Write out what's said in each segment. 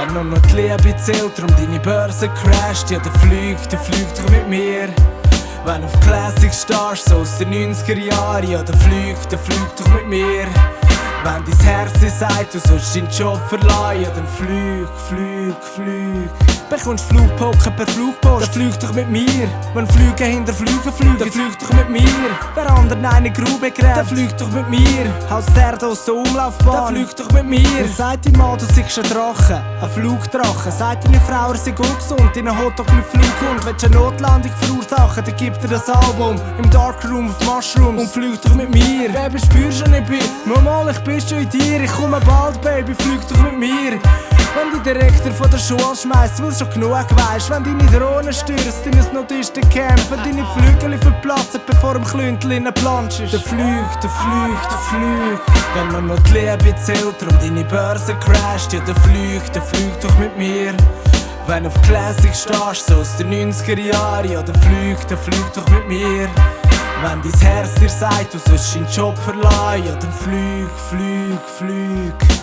Wenn nur noch die Liebe zählt, drum deine Börse crasht, ja, dann flieg doch mit mir. Wenn auf Classic stehst, so aus den 90er Jahren, ja, dann flieg doch mit mir. Wenn dein Herz dir sagt, du sollst deinen Job verleihen, ja, dann flieg. Bekommst Flugpocken per Flugpost, dann flieg doch mit mir. Wenn Flüge hinter Flügen fliegen, dann flieg doch mit mir. Wer anderen eine Grube gräbt, dann flieg doch mit mir. Haus der aus der Umlaufbahn, dann flieg doch mit mir. Sagt dein Mann, du seist ein Drache, ein Flugdrache. Sagt deine Frau, er sei gut gesund, in einem Hotdog mit Flughund. Willst du eine Notlandung verursachen, dann gib dir das Album im Darkroom auf Mushrooms und flieg doch mit mir. Baby, spürst du, ich bin, mal, ich bin schon in dir. Ich komme bald, Baby, flieg doch mit mir. Wenn die Direktor von der Schule schmeißt, weil du schon genug weisst. Wenn deine Drohnen stürzt in ein Notisten-Camp, wenn deine Flügel verplatzen, bevor im Klüntel in Plansch ist. Dann flieg. Wenn nur noch die Liebe zählt, drum deine Börse crasht, ja, dann flieg doch mit mir. Wenn auf Classic stehst, so aus den 90er Jahren, ja, dann flieg doch mit mir. Wenn dein Herz dir sagt, du sollst deinen Job verleihen, ja, dann flieg.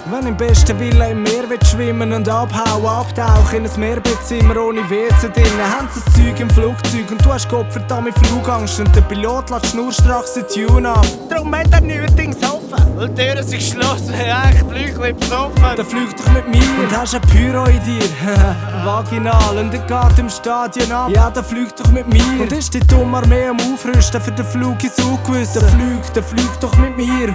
Wenn im besten Willen im Meer willst schwimmen und abtauchen in ein Mehrbettzimmer ohne WC drinnen, haben sie das Zeug im Flugzeug und du hast Gottverdammt Flugangst und der Pilot lässt schnurstracks den Tune ab. Darum hat er nötiges offen, weil die Türen sind geschlossen, ich flieg nicht besoffen. Dann flieg doch mit mir und hast ein Pyro in dir, vaginal, und er geht im Stadion ab. Ja, dann flieg doch mit mir und ist die dumme Armee am Aufrüsten für den Flug ins Ungewiss. Dann flieg doch mit mir.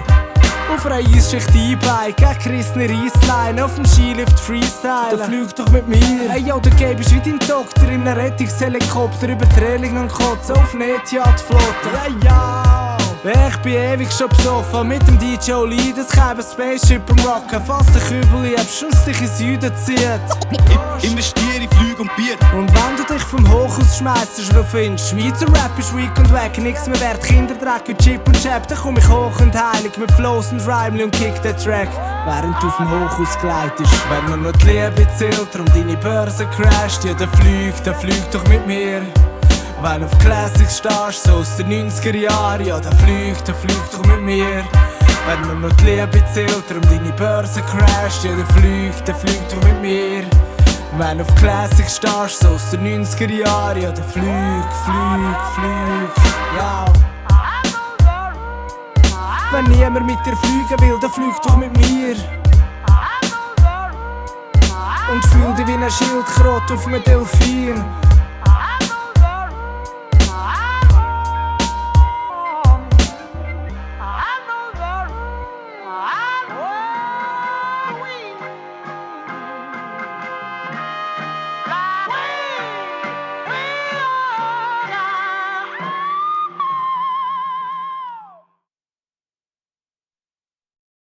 Auf einer Eisschicht E-Bike, gegen gerissene Reissleine, auf dem Skilift Freestyle. Dann flieg doch mit mir. Hey yo, der Gabe ist wie dein Doktor in einem Rettungshelikopter über die Reling und Kotzen auf Netjat-Flotte. Ja! Ich bin ewig schon besoffen, mit dem DJ Oli, das Käbe Spaceship am Rocken. Fast den Kübel ab, Schuss dich in Süden zieht. Investiere, Flüge und Bier. Und wenn du dich vom Hochhaus schmeissest, wo findest Schweizer Rap ist weak und weg, nix mehr wert, Kinderdreck und Chip und Chap. Dann komm ich hoch und heilig mit Flows und Rhymely und kick den Track, während du vom Hochhaus gleitest. Wenn nur noch die Liebe zählt, drum deine Börse crasht, ja, dann flieg doch mit mir. Wenn auf Classics stehst, so aus den 90er Jahren, ja, dann flieg doch mit mir. Wenn nur noch die Liebe zählt, drum deine Börse crasht, ja, dann flieg doch mit mir. Wenn auf Classics stehst, so aus den 90er Jahren, ja, dann flieg. Ja. Wenn niemand mit dir fliegen will, dann flieg doch mit mir. Und fühl dich wie ein Schildkröte auf einem Delfin.